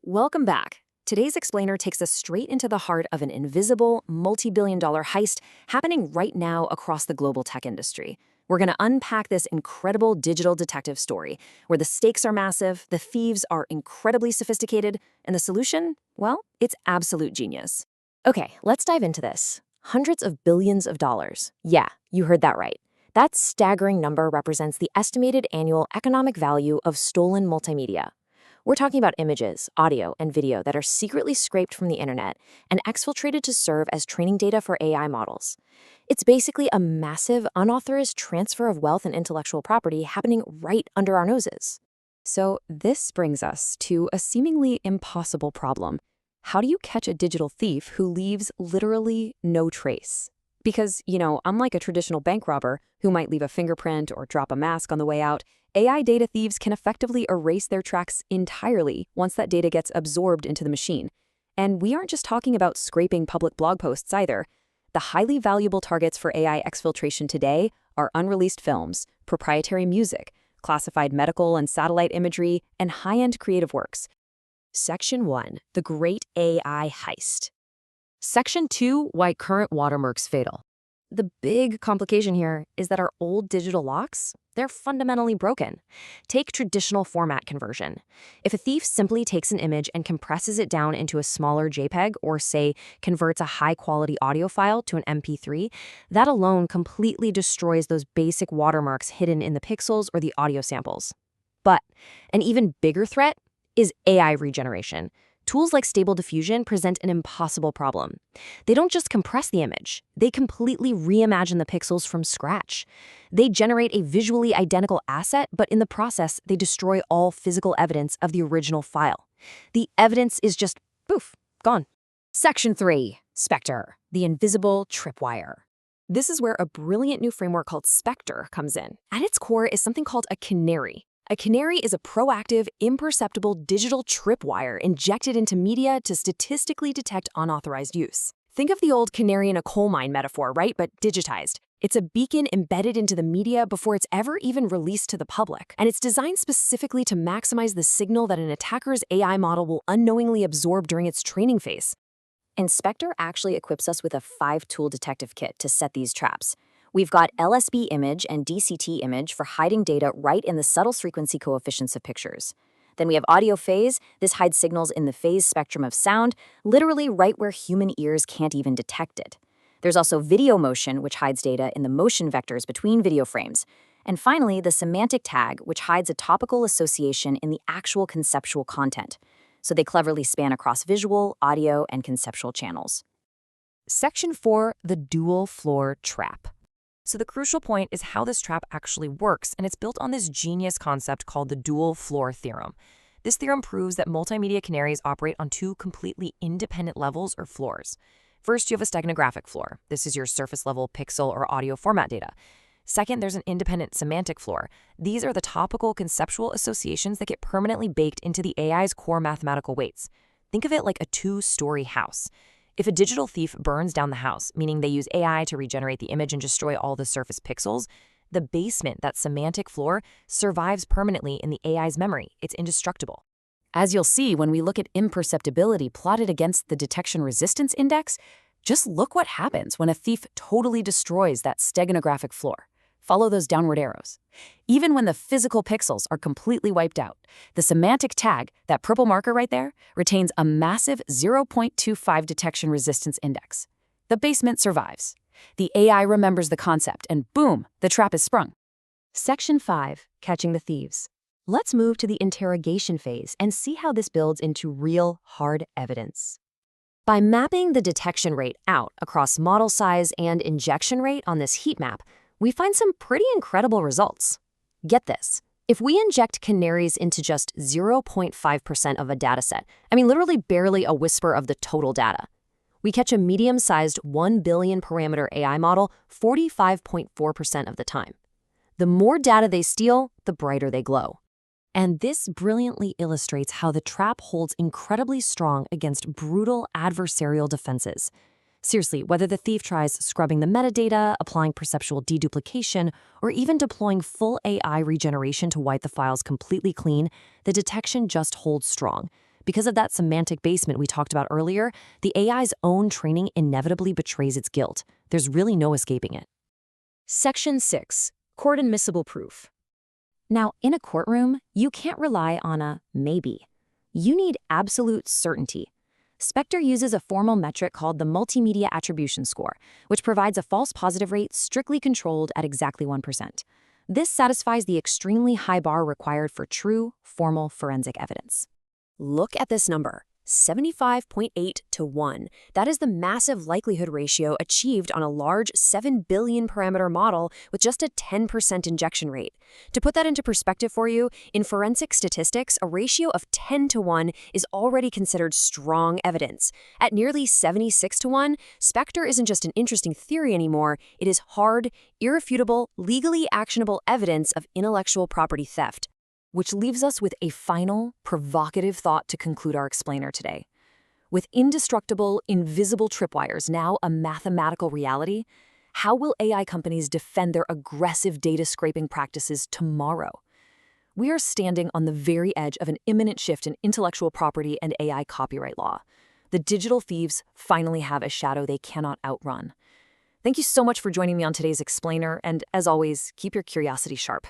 Welcome back. Today's explainer takes us straight into the heart of an invisible, multi-billion-dollar heist happening right now across the global tech industry. We're going to unpack this incredible digital detective story, where the stakes are massive, the thieves are incredibly sophisticated, and the solution, well, it's absolute genius. Okay, let's dive into this. Hundreds of billions of dollars. Yeah, you heard that right. That staggering number represents the estimated annual economic value of stolen multimedia. We're talking about images, audio, and video that are secretly scraped from the internet and exfiltrated to serve as training data for AI models. It's basically a massive, unauthorized transfer of wealth and intellectual property happening right under our noses. So this brings us to a seemingly impossible problem. How do you catch a digital thief who leaves literally no trace? Because, unlike a traditional bank robber who might leave a fingerprint or drop a mask on the way out, AI data thieves can effectively erase their tracks entirely once that data gets absorbed into the machine. And we aren't just talking about scraping public blog posts either. The highly valuable targets for AI exfiltration today are unreleased films, proprietary music, classified medical and satellite imagery, and high-end creative works. Section 1. The Great AI Heist. Section 2. Why current watermarks fatal. The big complication here is that our old digital locks, they're fundamentally broken. Take traditional format conversion. If a thief simply takes an image and compresses it down into a smaller JPEG or, say, converts a high-quality audio file to an MP3, that alone completely destroys those basic watermarks hidden in the pixels or the audio samples. But an even bigger threat is AI regeneration. Tools like Stable Diffusion present an impossible problem. They don't just compress the image, they completely reimagine the pixels from scratch. They generate a visually identical asset, but in the process, they destroy all physical evidence of the original file. The evidence is just, poof, gone. Section 3. SPECTRE, the invisible tripwire. This is where a brilliant new framework called SPECTRE comes in. At its core is something called a canary. A canary is a proactive, imperceptible digital tripwire injected into media to statistically detect unauthorized use. Think of the old canary in a coal mine metaphor, right? But digitized. It's a beacon embedded into the media before it's ever even released to the public. And it's designed specifically to maximize the signal that an attacker's AI model will unknowingly absorb during its training phase. And SPECTRE actually equips us with a 5-tool detective kit to set these traps. We've got LSB image and DCT image for hiding data right in the subtle frequency coefficients of pictures. Then we have audio phase. This hides signals in the phase spectrum of sound, literally right where human ears can't even detect it. There's also video motion, which hides data in the motion vectors between video frames. And finally, the semantic tag, which hides a topical association in the actual conceptual content. So they cleverly span across visual, audio, and conceptual channels. Section 4. The dual floor trap. So the crucial point is how this trap actually works, and it's built on this genius concept called the dual floor theorem. This theorem proves that multimedia canaries operate on 2 completely independent levels or floors. First, you have a steganographic floor. This is your surface-level pixel or audio format data. Second, there's an independent semantic floor. These are the topical conceptual associations that get permanently baked into the AI's core mathematical weights. Think of it like a 2-story house. If a digital thief burns down the house, meaning they use AI to regenerate the image and destroy all the surface pixels, the basement, that semantic floor, survives permanently in the AI's memory. It's indestructible. As you'll see when we look at imperceptibility plotted against the detection resistance index, just look what happens when a thief totally destroys that steganographic floor. Follow those downward arrows. Even when the physical pixels are completely wiped out, the semantic tag, that purple marker right there, retains a massive 0.25 detection resistance index. The basement survives. The AI remembers the concept, and boom, the trap is sprung. Section 5. Catching the thieves. Let's move to the interrogation phase and see how this builds into real, hard evidence. By mapping the detection rate out across model size and injection rate on this heat map, we find some pretty incredible results. Get this. If we inject canaries into just 0.5% of a dataset, literally barely a whisper of the total data, we catch a medium-sized 1 billion parameter AI model 45.4% of the time. The more data they steal, the brighter they glow. And this brilliantly illustrates how the trap holds incredibly strong against brutal adversarial defenses. Seriously, whether the thief tries scrubbing the metadata, applying perceptual deduplication, or even deploying full AI regeneration to wipe the files completely clean, the detection just holds strong, Because of that semantic basement we talked about earlier, the AI's own training inevitably betrays its guilt. There's really no escaping it. Section 6. Court-admissible proof. Now, in a courtroom, you can't rely on a maybe. You need absolute certainty. SPECTRE uses a formal metric called the Multimedia Attribution score, which provides a false positive rate strictly controlled at exactly 1%. This satisfies the extremely high bar required for true, formal forensic evidence. Look at this number, 75.8 to 1. That is the massive likelihood ratio achieved on a large 7 billion parameter model with just a 10% injection rate. To put that into perspective for you, in forensic statistics, a ratio of 10 to 1 is already considered strong evidence. At nearly 76 to 1, SPECTRE isn't just an interesting theory anymore, it is hard, irrefutable, legally actionable evidence of intellectual property theft. Which leaves us with a final, provocative thought to conclude our explainer today. With indestructible, invisible tripwires now a mathematical reality, how will AI companies defend their aggressive data scraping practices tomorrow? We are standing on the very edge of an imminent shift in intellectual property and AI copyright law. The digital thieves finally have a shadow they cannot outrun. Thank you so much for joining me on today's explainer, and as always, keep your curiosity sharp.